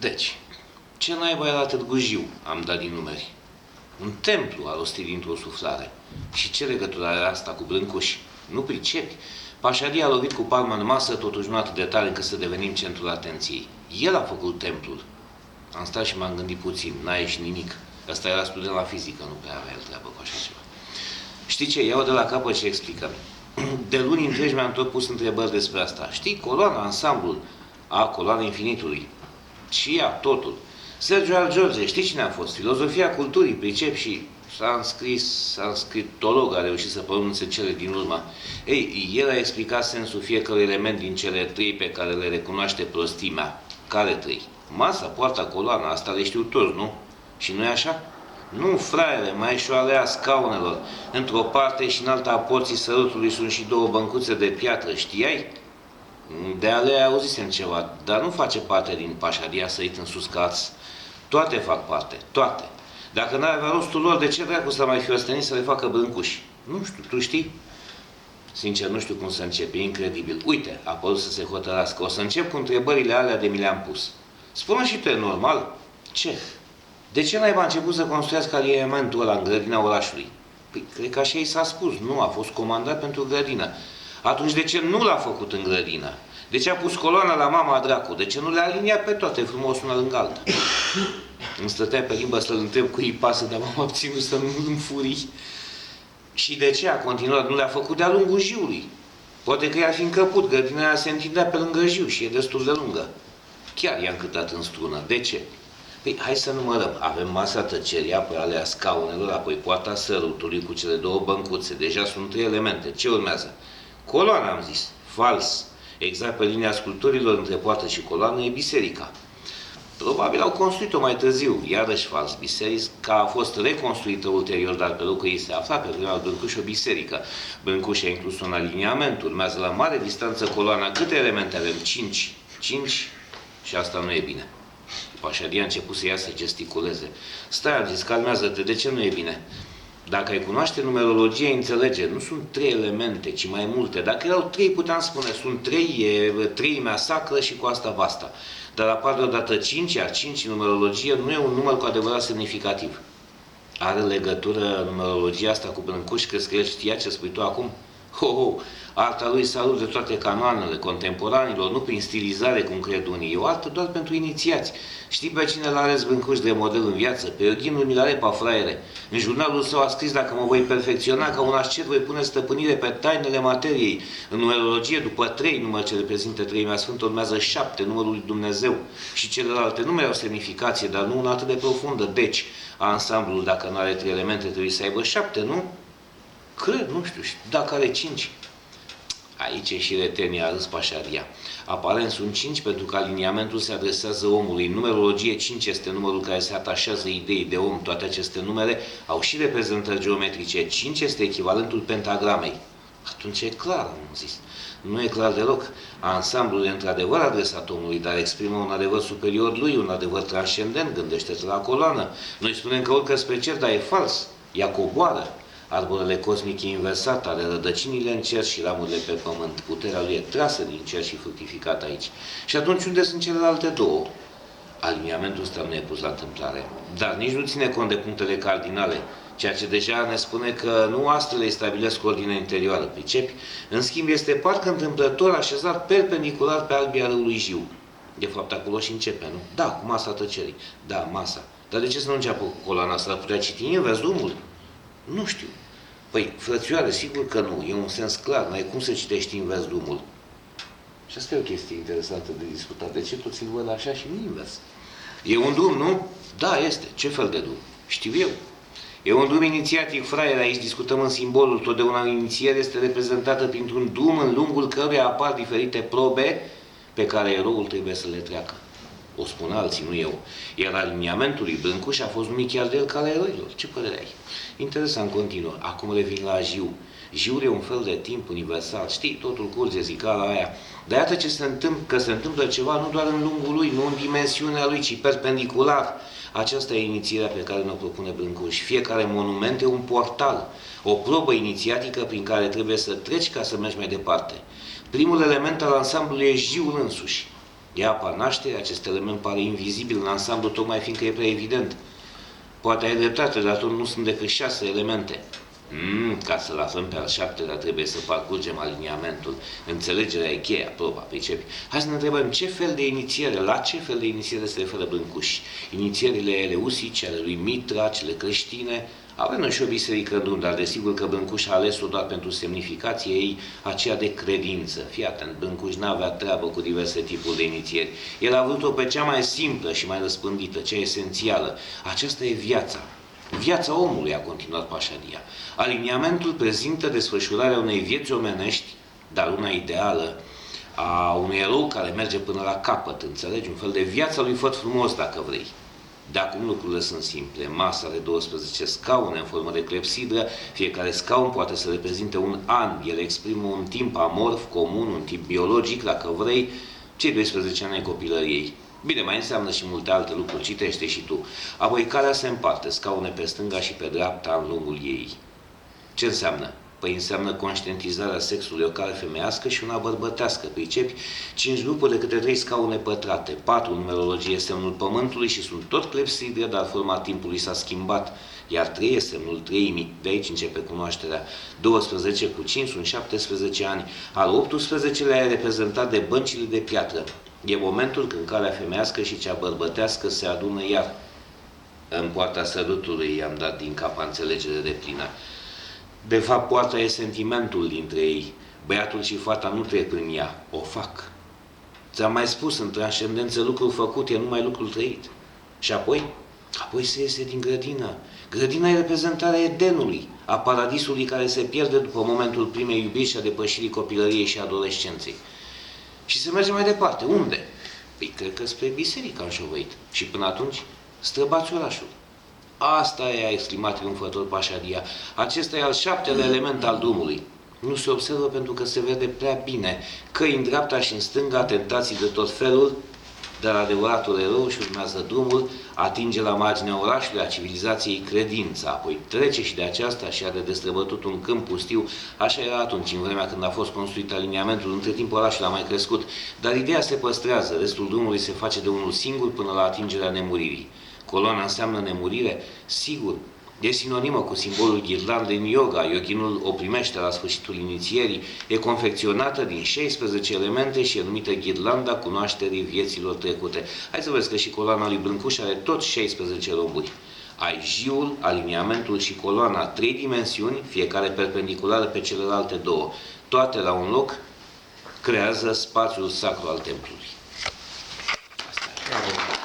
Deci, ce naiba era Târgu Jiu, am dat din numeri. Un templu a rostit dintr-o suflare. Și ce legătură are asta cu Brâncuși? Nu pricepi? Pașadia a lovit cu palma în masă, totuși nu atât de tare încât să devenim centrul atenției. El a făcut templul. Am stat și m-am gândit puțin, n-a ieșit nimic. Ăsta era student la fizică, nu prea avea el treabă cu așa ceva. Știi ce? Iau de la capăt și explică. De luni întregi mi-am tot pus întrebări despre asta. Știi? Coloana, ansamblul. Coloana infinitului. Și ea, totul. Sergiu al George, știi cine a fost? Filozofia culturii, pricep și sanscritolog a reușit să pronunțe cele din urmă. Ei, el a explicat sensul fiecărui element din cele trei pe care le recunoaște prostimea. Care trei? Masa, poarta, coloana, asta le știu toți, nu? Și nu-i așa? Nu, fraiere, mai și o alea scaunelor. Într-o parte și în alta a porții sărutului sunt și două băncuțe de piatră, știai? De alea auzisem ceva, dar nu face parte din pașadia sărit în sus ca ați. Toate fac parte, toate. Dacă n-ar avea rostul lor, de ce dracu să mai fi ostenit să le facă Brâncuși? Nu știu, tu știi? Sincer, nu știu cum să încep, e incredibil. Uite, a părut să se hotărască. O să încep cu întrebările alea de mi le-am pus. Spune și tu, e normal? Ce? De ce n-ai început să construiască alimentul ăla în grădina orașului? Păi, cred că așa i s-a spus. Nu, a fost comandat pentru grădină. Atunci de ce nu l-a făcut în grădină? De ce a pus coloana la mama dracu? De ce nu le-a aliniat pe toate frumos una lângă alta? Îmi stătea pe limbă să-l întreb cu ei pasă, dar m-am abținut să nu înfurii. Și de ce a continuat? Nu le-a făcut de-a lungul jiului. Poate că i-ar fi încăput, grădina aia se întindea pe lângă jiu și e destul de lungă. Chiar i-a încătat în strună. De ce? Păi, hai să numărăm. Avem masa tăcerii, apoi alea scaunelor, apoi poarta sărutului cu cele două băncuțe. Deja sunt trei elemente. Ce urmează? Coloana, am zis. Fals. Exact pe linia sculpturilor între poartă și coloană e biserica. Probabil au construit-o mai târziu, iarăși fals. Biserica a fost reconstruită ulterior, dar pe locul ei se afla pe vremea Brâncuși o biserică. Brâncuși a inclus un aliniament, urmează la mare distanță coloana. Câte elemente avem? 5. 5 și asta nu e bine. Pașadia a început să ia să gesticuleze. Stai, am zis, calmează-te, de ce nu e bine? Dacă ai cunoaște numerologia, înțelege, nu sunt 3 elemente, ci mai multe. Dacă erau 3, puteam spune, sunt 3, e treimea sacră și cu asta basta. Dar apar deodată 5, iar 5 în numerologie nu e un număr cu adevărat semnificativ. Are legătură numerologia asta cu Brâncuși? Crezi că el știa ce spui tu acum? Arta lui salut de toate canoanele contemporanilor, nu prin stilizare, cum cred unii. E o artă doar pentru inițiați. Știi pe cine l-a ales Brâncuși de model în viață? Pe Eugeniu Milarepa, fraiere. În jurnalul său a scris: dacă mă voi perfecționa ca un ascet, voi pune stăpânire pe tainele materiei. În numerologie, după 3 număr ce reprezintă treimea sfântă, urmează 7, numărul lui Dumnezeu. Și celelalte numere au semnificație, dar nu una atât de profundă. Deci, ansamblul, dacă nu are 3 elemente, trebuie să aibă 7, nu? Cred, nu știu, dacă are 5. Aici e și retenia, a râs Pașadia. Aparent sunt 5 pentru că aliniamentul se adresează omului. În numerologie 5 este numărul care se atașează ideii de om. Toate aceste numere au și reprezentări geometrice. 5 este echivalentul pentagramei. Atunci e clar, am zis. Nu e clar deloc. Ansamblul e într-adevăr adresat omului, dar exprimă un adevăr superior lui, un adevăr transcendent. Gândește-te la coloană. Noi spunem că urcă spre cer, dar e fals. Ea coboară. Arborele cosmic e inversat, are rădăcinile în cer și ramurile pe pământ. Puterea lui e trasă din cer și fructificată aici. Și atunci unde sunt celelalte două? Aliniamentul ăsta nu e pus la întâmplare. Dar nici nu ține cont de punctele cardinale, ceea ce deja ne spune că nu astrele îi stabilesc ordinea interioară, pricepi? În schimb, este parcă întâmplător așezat perpendicular pe albia râului Jiu. De fapt, acolo și începe, nu? Da, cu masa tăcerii. Da, masa. Dar de ce să nu înceapă cu coloana asta? Putea citi invers drumul? Nu știu. Păi, frățioare, sigur că nu. E un sens clar. N-ai cum să citești invers drumul. Și asta e o chestie interesantă de discutat. De ce toți îl văd așa și nu invers? E un drum, nu? Da, este. Ce fel de drum? Știu eu. E un drum inițiatic, fraier. Aici discutăm în simbolul. Totdeauna inițiere este reprezentată printr-un drum în lungul căruia apar diferite probe pe care eroul trebuie să le treacă. O spun alții, nu eu. Iar aliniamentul lui Brâncuși a fost numit chiar de el ca eroilor. Ce părere ai? Interesant, continuă. Acum revin la Jiu. Jiul e un fel de timp universal. Știi, totul curge, zicala aia. Dar iată ce se întâmplă, că se întâmplă ceva nu doar în lungul lui, nu în dimensiunea lui, ci perpendicular. Aceasta e inițierea pe care ne-o propune Brâncuși. Fiecare monument e un portal, o probă inițiatică prin care trebuie să treci ca să mergi mai departe. Primul element al ansamblului e Jiul însuși. de apa nașterii, acest element pare invizibil în ansamblu, tocmai fiindcă e prea evident. Poate ai dreptate, dar tot nu sunt decât 6 elemente. Ca să-l aflăm pe al 7-lea, trebuie să parcurgem aliniamentul. Înțelegerea e cheia, proba, pricepi. Hai să ne întrebăm ce fel de inițiere, la ce fel de inițiere se referă Brâncuș. Inițierile eleusice, ale lui Mitra, cele creștine. Avem noi și o biserică în drum, dar desigur că Brâncuș a ales-o doar pentru semnificație ei, aceea de credință. Fii atent, Brâncuș n-avea treabă cu diverse tipuri de inițieri. El a vrut-o pe cea mai simplă și mai răspândită, cea esențială. Aceasta e viața. Viața omului, a continuat Pașadia. Aliniamentul prezintă desfășurarea unei vieți omenești, dar una ideală, a unui erou care merge până la capăt, înțelegi? Un fel de viața lui Făt Frumos, dacă vrei. De acum lucrurile sunt simple. Masa are 12 scaune în formă de clepsidră, fiecare scaun poate să reprezinte un an, ele exprimă un timp amorf, comun, un tip biologic, dacă vrei, cei 12 ani ai copilăriei. Bine, mai înseamnă și multe alte lucruri, citește și tu. Apoi calea se împarte, scaune pe stânga și pe dreapta în lungul ei. Ce înseamnă? Păi înseamnă conștientizarea sexului, o cale femeiască și una bărbătească, pricepi? 5 grupuri de câte 3 scaune pătrate, 4 numerologie semnul pământului și sunt tot clepsidre, dar forma timpului s-a schimbat, iar 3 e semnul treimii, de aici începe cunoașterea. 12 cu 5 sunt 17 ani, al 18-lea e reprezentat de băncile de piatră. E momentul când calea femeiască și cea bărbătească se adună iar. În poarta sărutului i-am dat din cap înțelegere de plină. De fapt, poarta e sentimentul dintre ei. Băiatul și fata nu trec prin ea, o fac. Ți-am mai spus, în transcendență, lucrul făcut e numai lucrul trăit. Și apoi? Apoi se iese din grădină. Grădina e reprezentarea Edenului, a paradisului care se pierde după momentul primei iubiri și a depășirii copilăriei și adolescenței. Și se merge mai departe. Unde? Păi, cred că spre biserică am șovăit. Și până atunci, străbați orașul. Asta e, a exprimat triumfător Pașadia. Acesta e al 7-lea element al drumului. Nu se observă pentru că se vede prea bine. Căi în dreapta și în stânga, tentații de tot felul, dar adevăratul erou și urmează drumul, atinge la marginea orașului, a civilizației credința, apoi trece și de aceasta și are de destrăbătut un câmp pustiu. Așa era atunci, în vremea când a fost construit aliniamentul, între timp orașul a mai crescut, dar ideea se păstrează, restul drumului se face de unul singur până la atingerea nemuririi. Coloana înseamnă nemurire? Sigur. E sinonimă cu simbolul ghirlandei în yoga. Yoghinul o primește la sfârșitul inițierii. E confecționată din 16 elemente și e numită ghirlanda cunoașterii vieților trecute. Hai să vezi că și coloana lui Brâncuș are tot 16 romburi. Ai jiul, aliniamentul și coloana, 3 dimensiuni, fiecare perpendiculară pe celelalte 2. Toate la un loc creează spațiul sacru al templului. Asta e.